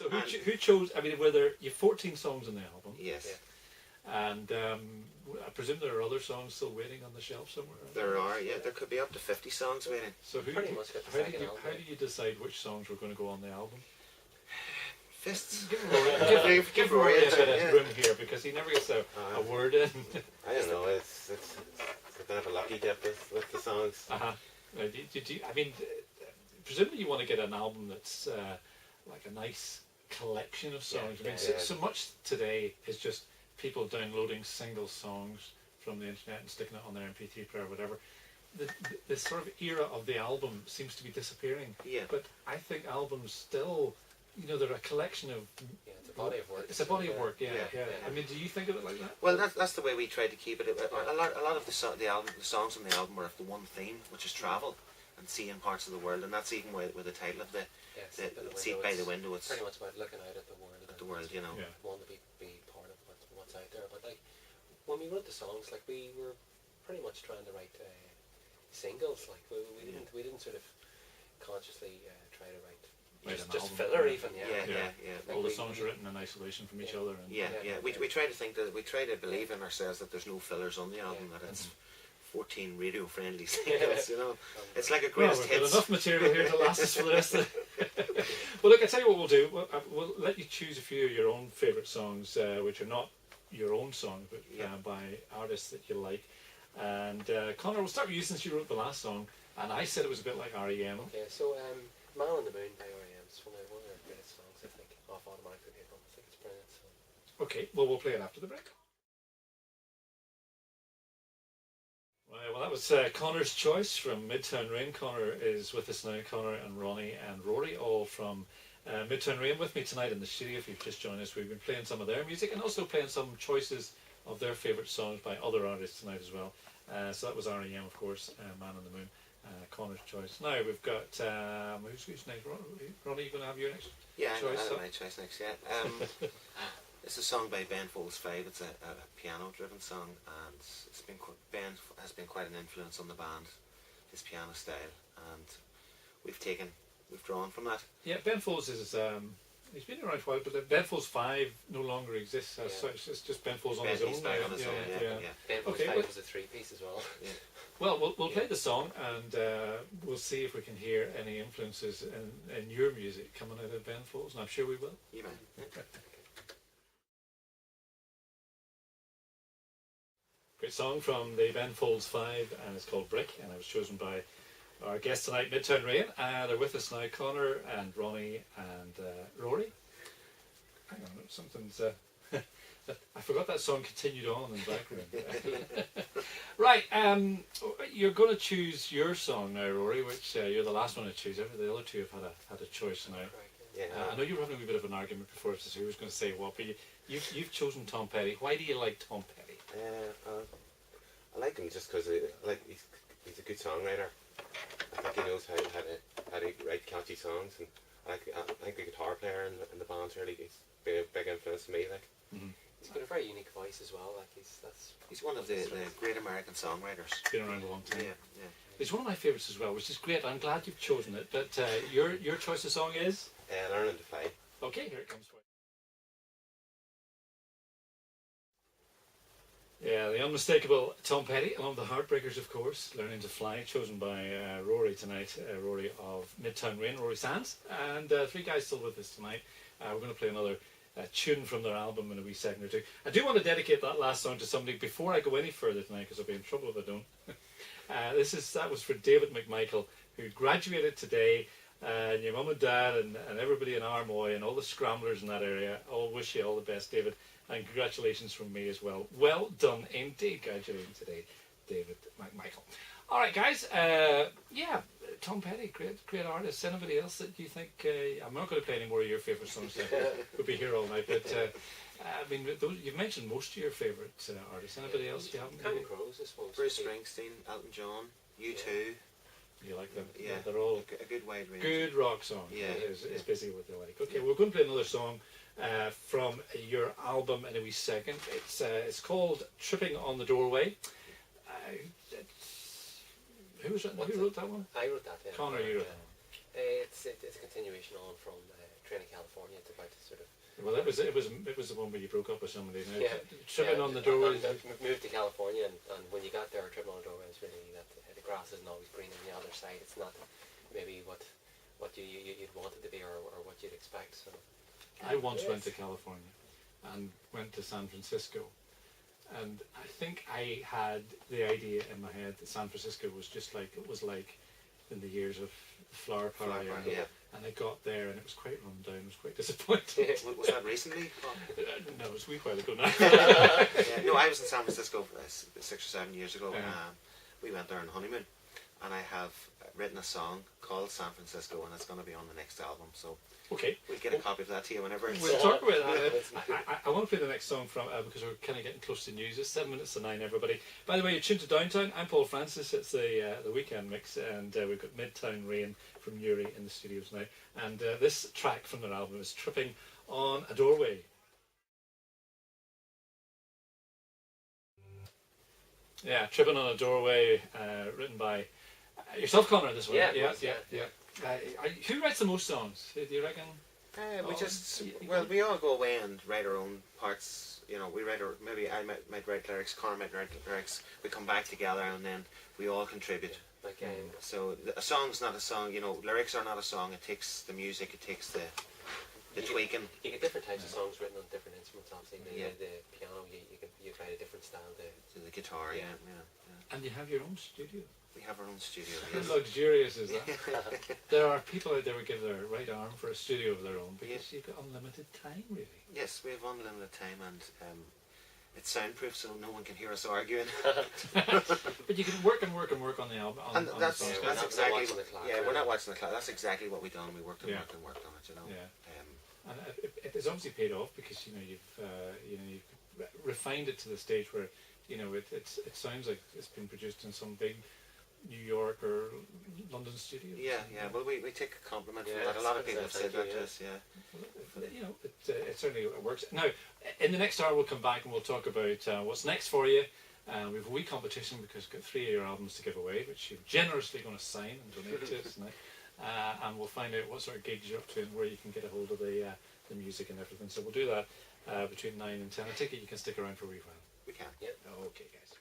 So who chose? I mean, you have 14 songs on the album. Yes. Yeah. And I presume there are other songs still waiting on the shelf somewhere. There are, yeah. There could be up to 50 songs waiting. So how do you decide which songs were going to go on the album? Fists. Give Rory a bit of room here because he never gets a word in. I don't know. It's a bit of a lucky dip with the songs. I mean, presumably you want to get an album that's like a nice collection of songs. I mean, so much today is just people downloading single songs from the internet and sticking it on their MP3 player or whatever. The sort of era of the album seems to be disappearing. Yeah. But I think albums still, they're a collection of... Yeah, it's a body of work. It's a body of work, yeah. I mean, do you think of it like that? Well, that's the way we tried to keep it. A lot of the songs on the album were the one theme, which is travel and seeing parts of the world, and that's even with the title of the Seat by the Window. It's pretty much about looking out at the world. Want to be part of what's out there. But like when we wrote the songs, like we were pretty much trying to write singles. Like we didn't sort of consciously try to write just filler even. Like all the songs are written in isolation from each other. And We try to believe in ourselves that there's no fillers on the album. That it's 14 radio friendly singles. It's like a greatest hits. We've got enough material here to last us for the rest of the... Well, look, I tell you what we'll do. We'll let you choose a few of your own favourite songs, which are not your own songs, but by artists that you like. And Conor, we'll start with you since you wrote the last song, and I said it was a bit like REM. Okay, so Man on the Moon by REM is one of their greatest songs, I think, off Automatic Vehicle. I think it's brilliant. So. Okay, well, we'll play it after the break. Well, that was Conor's choice from Midtown Rain. Conor is with us now. Conor and Ronnie and Rory, all from Midtown Rain, with me tonight in the studio. If you've just joined us, we've been playing some of their music and also playing some choices of their favourite songs by other artists tonight as well. So that was REM, of course, Man on the Moon, Conor's choice. Now we've got who's next? Ronnie, you going to have your next choice? I have my choice next. Yeah. It's a song by Ben Folds 5. It's a piano-driven song, and Ben has been quite an influence on the band, his piano style, and we've drawn from that. Yeah, Ben Folds is he's been around a while, but Ben Folds 5 no longer exists as such. It's just Ben Folds on his own. Ben Folds 5 was a three-piece as well. Yeah. Well, we'll play the song, and we'll see if we can hear any influences in your music coming out of Ben Folds, and I'm sure we will. You man. Great song from the Ben Folds 5, and it's called Brick, and it was chosen by our guests tonight, Midtown Rain. They're with us now, Conor and Ronnie and Rory. Hang on, something's... I forgot that song continued on in the background. Right, you're going to choose your song now, Rory, which you're the last one to choose. The other two have had a choice now. I know you were having a wee bit of an argument before as to who was going to say what, but you've chosen Tom Petty. Why do you like Tom Petty? I like him just because he's a good songwriter. I think he knows how to write catchy songs, and I think the guitar player in the band's really he's been a big influence to me. He's got a very unique voice as well. He's one of the great American songwriters. Been around a long time. Yeah. It's one of my favourites as well, which is great. I'm glad you've chosen it. But your choice of song is? Learning to Fly. Okay, here it comes for you. Yeah, the unmistakable Tom Petty, along with the Heartbreakers, of course. Learning to Fly, chosen by Rory tonight. Rory of Midtown Rain, Rory Sands. And three guys still with us tonight. We're going to play another tune from their album in a wee second or two. I do want to dedicate that last song to somebody before I go any further tonight, because I'll be in trouble if I don't. That was for David McMichael, who graduated today. And your mum and dad and everybody in Armoy and all the scramblers in that area, all wish you all the best, David. And congratulations from me as well. Well done indeed, graduating today, David McMichael. All right, guys. Tom Petty, great artist. Anybody else that you think... I'm not going to play any more of your favourite songs. We'll be here all night. But, you've mentioned most of your favourite artists. Anybody else you haven't? Counting Crows, I suppose. Bruce Springsteen, Elton John, U2. You like them? Yeah, they're all a good wide range. Good rock song. Yeah, is basically what they like. Okay, we're going to play another song from your album in a wee second. It's called "Tripping on the Doorway." Who wrote that one? I wrote that. Yeah. Conor, you wrote that. It's a continuation on from train in California. It's about to sort of. Well, it was the one where you broke up with somebody. No? Yeah. Tripping on the doorways. Moved to California, and when you got there, tripping on the doorways, really, that the grass isn't always green on the other side. It's not maybe what you'd want it to be, or what you'd expect. So. I once went to California, and went to San Francisco, and I think I had the idea in my head that San Francisco was just like it was like in the years of Flower Party. Yeah. And I got there and it was quite run down. It was quite disappointing. Was that recently? No, it was a wee while ago now. Yeah, no, I was in San Francisco 6 or 7 years ago. We went there on honeymoon, and I have written a song called San Francisco, and it's going to be on the next album. So Okay. we'll get a copy of that to you whenever it's... We'll talk about that. I want to play the next song from because we're kind of getting close to news. It's 7 minutes to 9, everybody. By the way, you're tuned to Downtown. I'm Paul Francis. It's the weekend mix, and we've got Midtown Rain from Yuri in the studios now. And this track from their album is Tripping on a Doorway. Yeah, Tripping on a Doorway, written by yourself, Connor, this one. Yeah. Who writes the most songs? Do you reckon? We all go away and write our own parts. You know, we write maybe I might write lyrics, Connor might write lyrics. We come back together and then we all contribute. So a song's not a song. You know, lyrics are not a song. It takes the music. It takes the tweaking. You get different types of songs written on different instruments. Obviously, the piano, you write a different style. The guitar, yeah. And you have your own studio. We have our own studio. How luxurious is that? There are people out there who give their right arm for a studio of their own because you've got unlimited time, really. Yes, we have unlimited time, and it's soundproof, so no one can hear us arguing. But you can work on the album. That's exactly. We're not watching the clock. That's exactly what we've done. We worked on it. You know. Yeah. And it's obviously paid off because you've refined it to the stage where it sounds like it's been produced in some big New York or London studios. Yeah. Well, we take a compliment from that. A lot of people have said that to us. Yeah. It certainly works. Now, in the next hour, we'll come back and we'll talk about what's next for you. We have a wee competition because we've got 3 of your albums to give away, which you're generously going to sign and donate to us now. And we'll find out what sort of gigs you're up to and where you can get a hold of the music and everything. So we'll do that between 9 and 10. I take it you can stick around for a wee while. We can. Yep. Okay, guys.